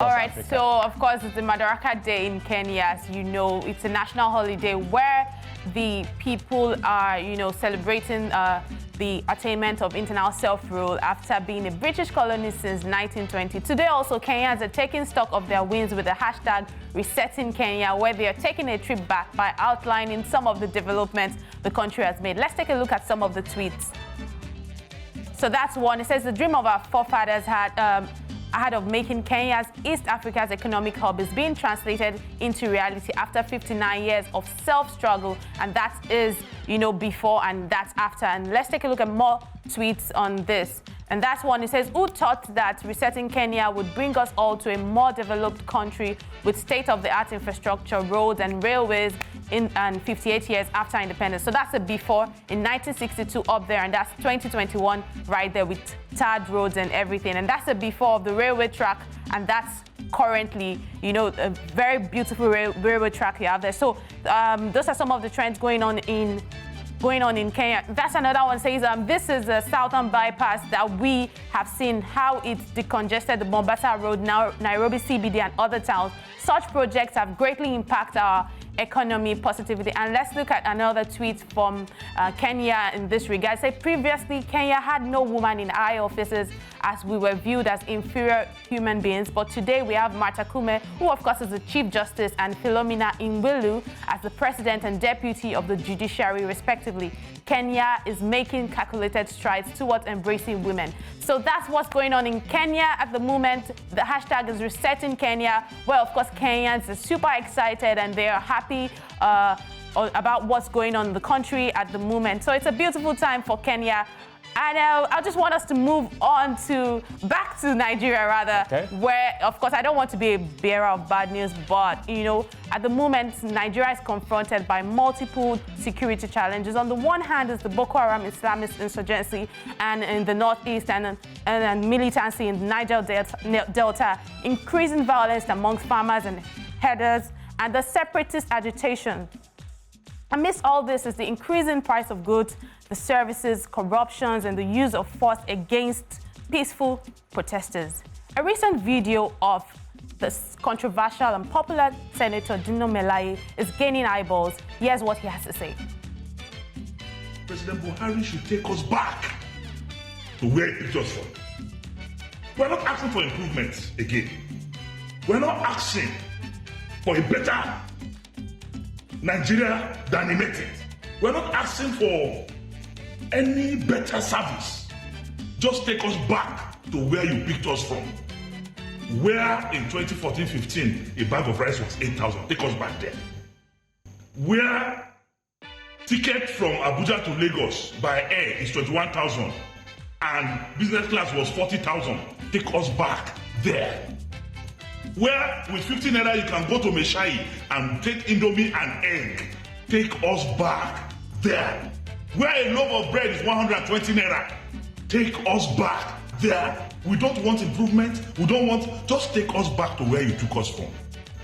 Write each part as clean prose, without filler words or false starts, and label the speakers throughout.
Speaker 1: All right,
Speaker 2: Africa.
Speaker 1: so of course it's the Madaraka Day in Kenya. As you know, it's a national holiday where the people are, celebrating the attainment of internal self-rule after being a British colony since 1920. Today also, Kenyans are taking stock of their wins with the hashtag Resetting Kenya, where they are taking a trip back by outlining some of the developments the country has made. Let's take a look at some of the tweets. So that's one. It says the dream of our forefathers ahead of making Kenya's East Africa's economic hub is being translated into reality after 59 years of self-struggle, and that is, before and that's after. And let's take a look at more tweets on this. And that's one. It says, who thought that resetting Kenya would bring us all to a more developed country with state-of-the-art infrastructure, roads and railways and 58 years after independence? So that's a before in 1962 up there, and that's 2021 right there with tarred roads and everything. And that's a before of the railway track, and that's currently, a very beautiful railway track you have there. So those are some of the trends going on in Kenya. That's another one. Says this is a southern bypass that we have seen how it decongested the Mombasa Road, now Nairobi CBD and other towns. Such projects have greatly impacted our economy positively. And let's look at another tweet from Kenya in this regard. Say previously Kenya had no woman in high offices as we were viewed as inferior human beings, but today we have Martha Koome, who of course is the Chief Justice, and Philomena Mwilu as the President and Deputy of the Judiciary respectively. Kenya is making calculated strides towards embracing women. So that's what's going on in Kenya at the moment. The hashtag is Resetting Kenya. Well, of course, Kenyans are super excited and they are happy about what's going on in the country at the moment. So it's a beautiful time for Kenya. And I just want us to move on back to Nigeria, rather, where, of course, I don't want to be a bearer of bad news, but, at the moment, Nigeria is confronted by multiple security challenges. On the one hand is the Boko Haram Islamist insurgency, and in the northeast, and militancy in the Niger Delta, increasing violence amongst farmers and herders, and the separatist agitation. Amidst all this is the increasing price of goods, the services, corruptions, and the use of force against peaceful protesters. A recent video of this controversial and popular Senator Dino Melaye is gaining eyeballs. Here's what he has to say.
Speaker 3: President Buhari should take us back to where he picked us from. We're not asking for improvements again. We're not asking for a better Nigeria than he made it. We're not asking for any better service. Just take us back to where you picked us from. Where in 2014-15 a bag of rice was 8,000. Take us back there. Where ticket from Abuja to Lagos by air is 21,000 and business class was 40,000. Take us back there. Where with 50 naira you can go to Meshai and take Indomie and egg. Take us back there. Where a loaf of bread is 120 naira. Take us back there. We don't want improvement. We don't want, just take us back to where you took us from.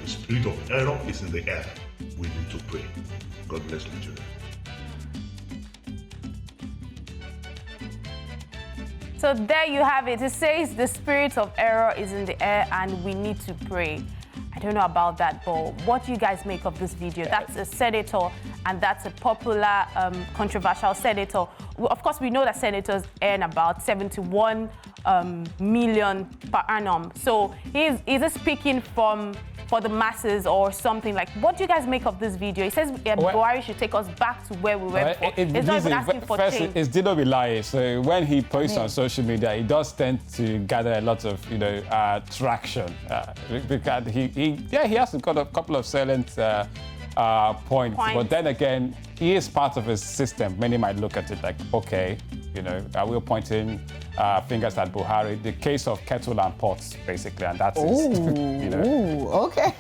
Speaker 3: The spirit of error is in the air. We need to pray. God bless Nigeria.
Speaker 1: So there you have it. It says the spirit of error is in the air and we need to pray. I don't know about that, but what do you guys make of this video? That's a senator, and that's a popular, controversial senator. Of course, we know that senators earn about 71 million per annum. So is he speaking for the masses or something? Like, what do you guys make of this video? He says Buhari should take us back to where we were before. It's not even asking for change.
Speaker 2: It's Dino Melaye, so when he posts on social media, he does tend to gather a lot of, traction. Because he has got a couple of salient points. But then again, he is part of a system. Many might look at it like, okay, we're pointing fingers at Buhari. The case of kettle and pots, basically, and that's it.
Speaker 4: Ooh, okay.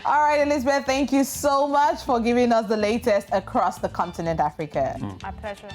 Speaker 4: All right, Elizabeth, thank you so much for giving us the latest across the continent, Africa.
Speaker 1: My pleasure.